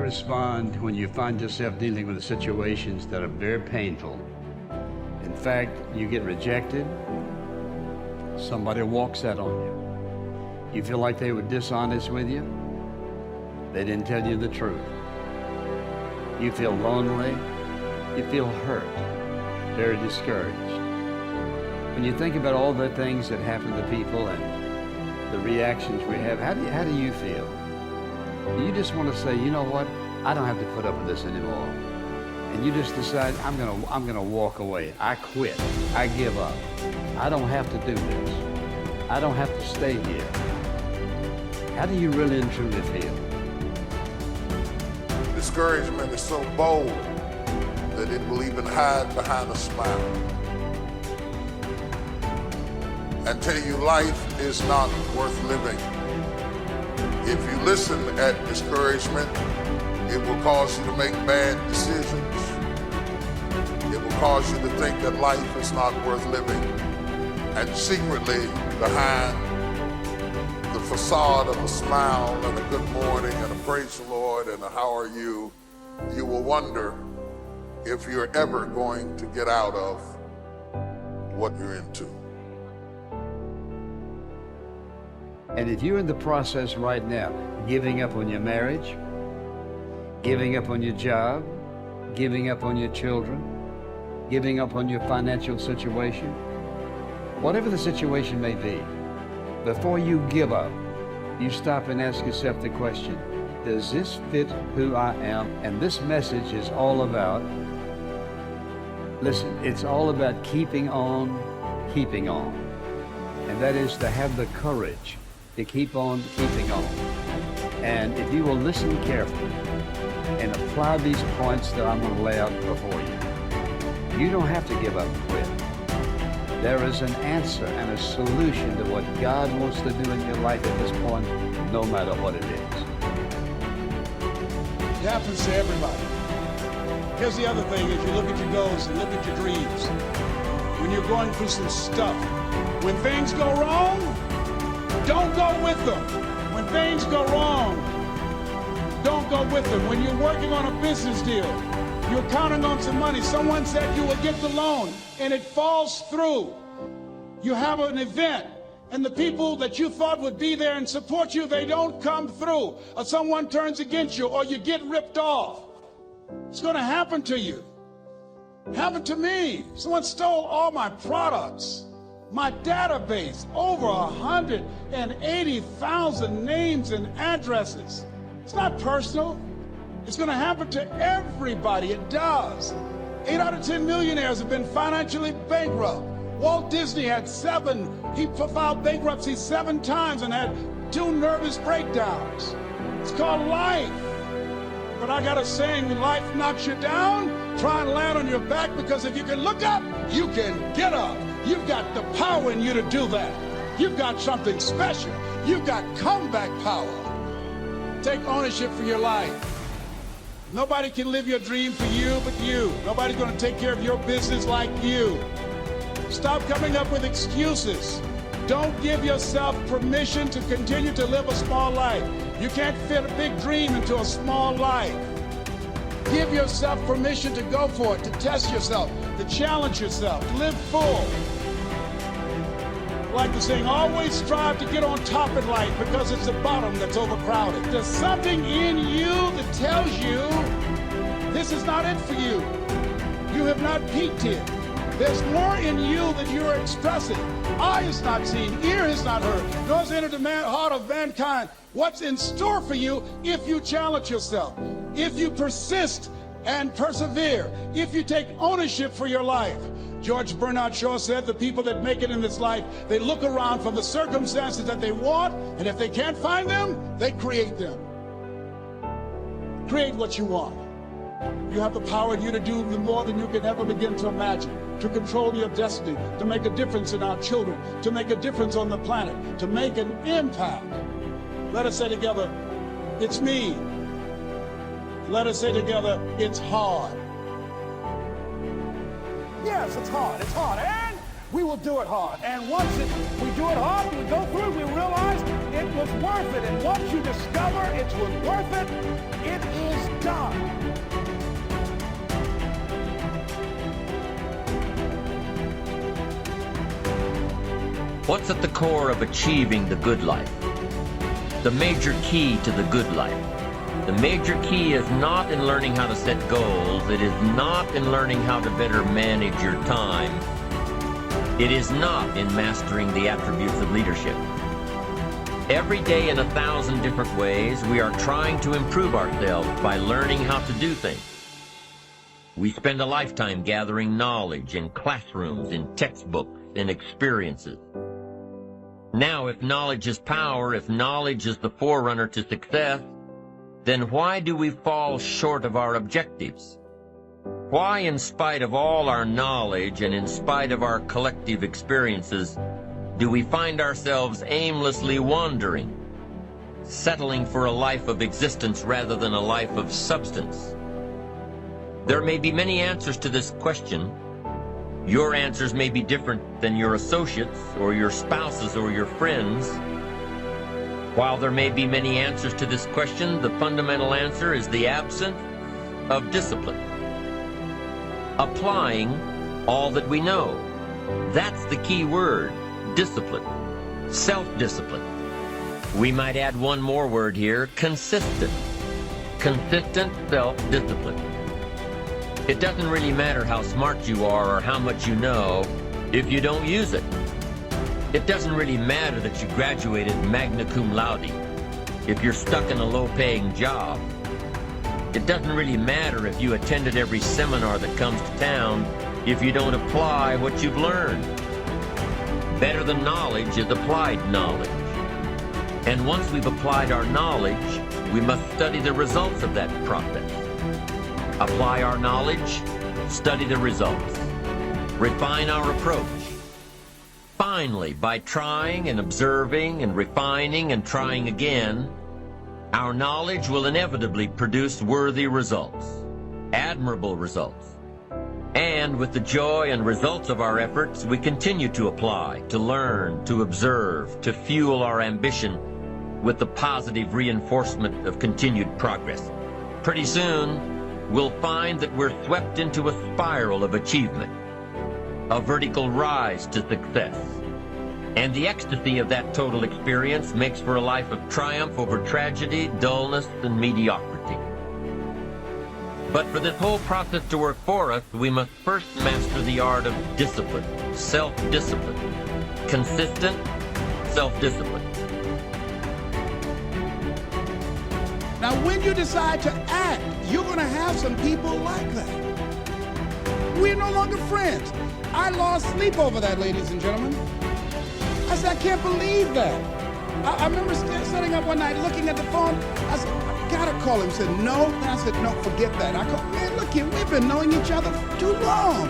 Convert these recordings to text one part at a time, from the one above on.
respond when you find yourself dealing with situations that are very painful? In fact, you get rejected, somebody walks out on you. You feel like they were dishonest with you, they didn't tell you the truth. You feel lonely, you feel hurt, very discouraged. When you think about all the things that happen to people and the reactions we have, how do you feel? Do you just want to say, you know what, I don't have to put up with this anymore? And you just decide, I'm gonna walk away. I quit. I give up. I don't have to do this. I don't have to stay here. How do you really and truly feel? Discouragement is so bold that it will even hide behind a smile and tell you life is not worth living. If you listen at discouragement, it will cause you to make bad decisions. It will cause you to think that life is not worth living. And secretly, behind the facade of a smile and a good morning and a praise the Lord and a how are you, you will wonder if you're ever going to get out of what you're into. And if you're in the process right now, giving up on your marriage, giving up on your job, giving up on your children, giving up on your financial situation, whatever the situation may be, before you give up, you stop and ask yourself the question, does this fit who I am? And this message is all about, listen, it's all about keeping on. And that is to have the courage to keep on keeping on. And if you will listen carefully and apply these points that I'm going to lay out before you, you don't have to give up and quit. There is an answer and a solution to what God wants to do in your life at this point, no matter what it is. It happens to everybody. Here's the other thing, is you look at your goals and look at your dreams. When you're going through some stuff, when things go wrong, don't go with them. When things go wrong, don't go with them. When you're working on a business deal, you're counting on some money. Someone said you will get the loan, and it falls through. You have an event, and the people that you thought would be there and support you, they don't come through. Or someone turns against you, or you get ripped off. It's going to happen to you. It happened to me. Someone stole all my products. My database, over 180,000 names and addresses. It's not personal. It's going to happen to everybody. It does. 8 out of 10 millionaires have been financially bankrupt. Walt Disney had 7. He filed bankruptcy 7 times and had 2 nervous breakdowns. It's called life. But I got a saying, when life knocks you down, try and land on your back, because if you can look up, you can get up. You've got the power in you to do that. You've got something special. You've got comeback power. Take ownership for your life. Nobody can live your dream for you but you. Nobody's going to take care of your business like you. Stop coming up with excuses. Don't give yourself permission to continue to live a small life. You can't fit a big dream into a small life. Give yourself permission to go for it, to test yourself, to challenge yourself, to live full. Like the saying, always strive to get on top in life, because it's the bottom that's overcrowded. There's something in you that tells you this is not it for you. You have not peaked here. There's more in you than you're expressing. Eye is not seen, ear is not heard, nor has entered the heart of mankind what's in store for you if you challenge yourself, if you persist and persevere, if you take ownership for your life. George Bernard Shaw said the people that make it in this life, they look around for the circumstances that they want, and if they can't find them, they create them. Create what you want. You have the power in you to do more than you can ever begin to imagine, to control your destiny, to make a difference in our children, to make a difference on the planet, to make an impact. Let us say together, it's me. Let us say together, it's hard. Yes, it's hard, and we will do it hard. And once we do it hard, we go through it, we realize it was worth it. And once you discover it was worth it, it is God. What's at the core of achieving the good life? The major key to the good life. The major key is not in learning how to set goals. It is not in learning how to better manage your time. It is not in mastering the attributes of leadership. Every day in 1,000 different ways, we are trying to improve ourselves by learning how to do things. We spend a lifetime gathering knowledge in classrooms, in textbooks, in experiences. Now, if knowledge is power, if knowledge is the forerunner to success, then why do we fall short of our objectives? Why, in spite of all our knowledge and in spite of our collective experiences, do we find ourselves aimlessly wandering, settling for a life of existence rather than a life of substance? There may be many answers to this question. Your answers may be different than your associates or your spouses or your friends. While there may be many answers to this question, the fundamental answer is the absence of discipline. Applying all that we know. That's the key word, discipline, self-discipline. We might add one more word here, consistent. Consistent self-discipline. It doesn't really matter how smart you are or how much you know if you don't use it. It doesn't really matter that you graduated magna cum laude if you're stuck in a low-paying job. It doesn't really matter if you attended every seminar that comes to town if you don't apply what you've learned. Better than knowledge is applied knowledge. And once we've applied our knowledge, we must study the results of that process. Apply our knowledge, study the results. Refine our approach. Finally, by trying and observing and refining and trying again, our knowledge will inevitably produce worthy results, admirable results. And with the joy and results of our efforts, we continue to apply, to learn, to observe, to fuel our ambition with the positive reinforcement of continued progress. Pretty soon, we'll find that we're swept into a spiral of achievement, a vertical rise to success. And the ecstasy of that total experience makes for a life of triumph over tragedy, dullness, and mediocrity. But for this whole process to work for us, we must first master the art of discipline, self-discipline, consistent self-discipline. Now, when you decide to act, you're going to have some people like that. We're no longer friends. I lost sleep over that, ladies and gentlemen. I said, I can't believe that. I remember sitting up one night looking at the phone. I said, I gotta call him. He said, no. And I said, no, forget that. I called, man, look here, we've been knowing each other for too long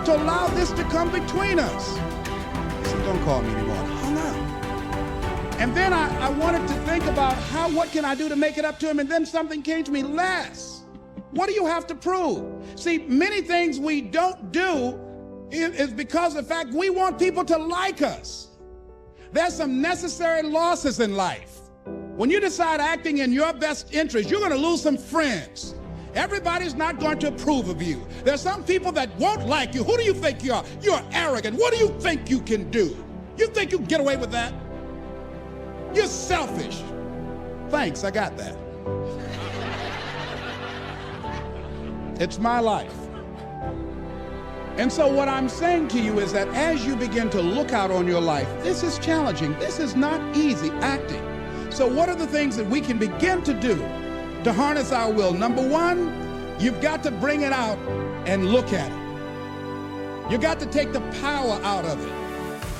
to allow this to come between us. He said, don't call me anymore. I hung up. And then I wanted to think about what can I do to make it up to him? And then something came to me, Les, what do you have to prove? See, many things we don't do is because of the fact we want people to like us. There's some necessary losses in life. When you decide acting in your best interest, you're going to lose some friends. Everybody's not going to approve of you. There's some people that won't like you. Who do you think you are? You're arrogant. What do you think you can do? You think you can get away with that? You're selfish. Thanks, I got that. It's my life. And so what I'm saying to you is that as you begin to look out on your life, this is challenging. This is not easy acting. So what are the things that we can begin to do to harness our will? Number one, you've got to bring it out and look at it. You've got to take the power out of it.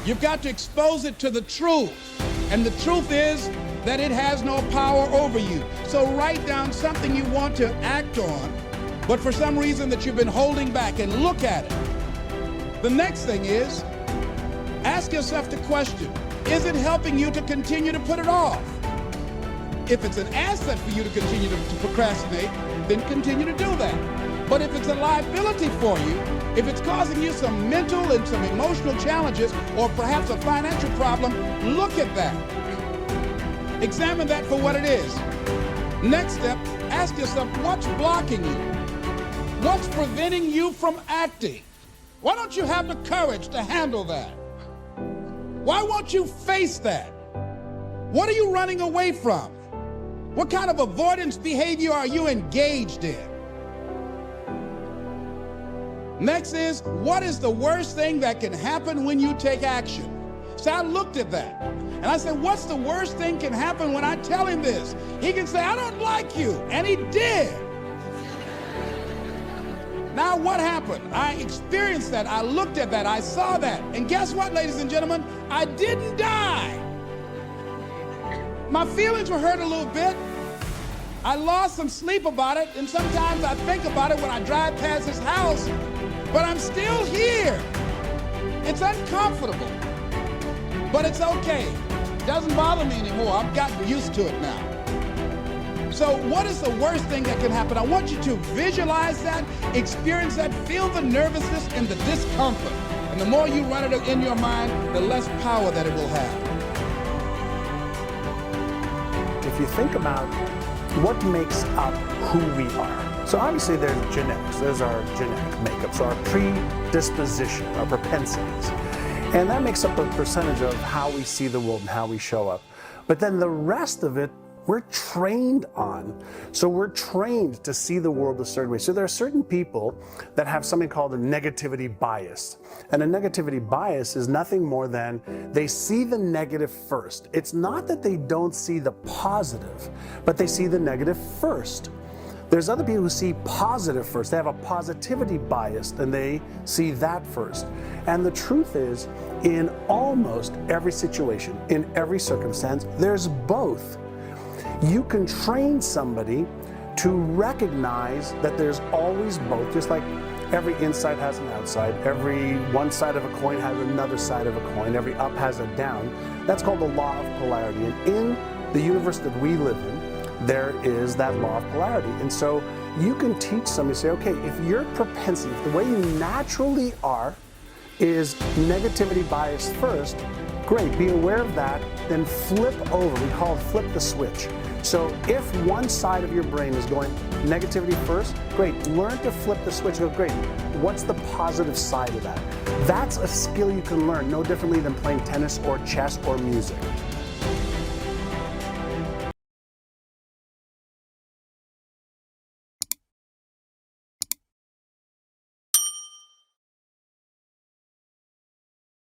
You've got to expose it to the truth. And the truth is that it has no power over you. So write down something you want to act on, but for some reason that you've been holding back, and look at it. The next thing is, ask yourself the question, is it helping you to continue to put it off? If it's an asset for you to continue to procrastinate, then continue to do that. But if it's a liability for you, if it's causing you some mental and some emotional challenges, or perhaps a financial problem, look at that. Examine that for what it is. Next step, ask yourself, what's blocking you? What's preventing you from acting? Why don't you have the courage to handle that? Why won't you face that? What are you running away from? What kind of avoidance behavior are you engaged in? Next is, what is the worst thing that can happen when you take action? So I looked at that, and I said, what's the worst thing can happen when I tell him this? He can say, I don't like you, and he did. Now what happened? I experienced that, I looked at that, I saw that, and guess what, ladies and gentlemen? I didn't die. My feelings were hurt a little bit. I lost some sleep about it, and sometimes I think about it when I drive past his house, but I'm still here. It's uncomfortable, but it's okay. It doesn't bother me anymore. I've gotten used to it now. So what is the worst thing that can happen? I want you to visualize that, experience that, feel the nervousness and the discomfort. And the more you run it in your mind, the less power that it will have. If you think about what makes up who we are. So obviously there's genetics, there's our genetic makeup, so our predisposition, our propensities. And that makes up a percentage of how we see the world and how we show up. But then the rest of it, we're trained on. So we're trained to see the world a certain way. So there are certain people that have something called a negativity bias. And a negativity bias is nothing more than they see the negative first. It's not that they don't see the positive, but they see the negative first. There's other people who see positive first. They have a positivity bias and they see that first. And the truth is, in almost every situation, in every circumstance, there's both. You can train somebody to recognize that there's always both, just like every inside has an outside, every one side of a coin has another side of a coin, every up has a down. That's called the law of polarity. And in the universe that we live in, there is that law of polarity. And so you can teach somebody, say, okay, if your propensity, if the way you naturally are is negativity bias first, great, be aware of that, then flip over. We call it flip the switch. So if one side of your brain is going negativity first, great, learn to flip the switch. Go, great, what's the positive side of that? That's a skill you can learn no differently than playing tennis or chess or music.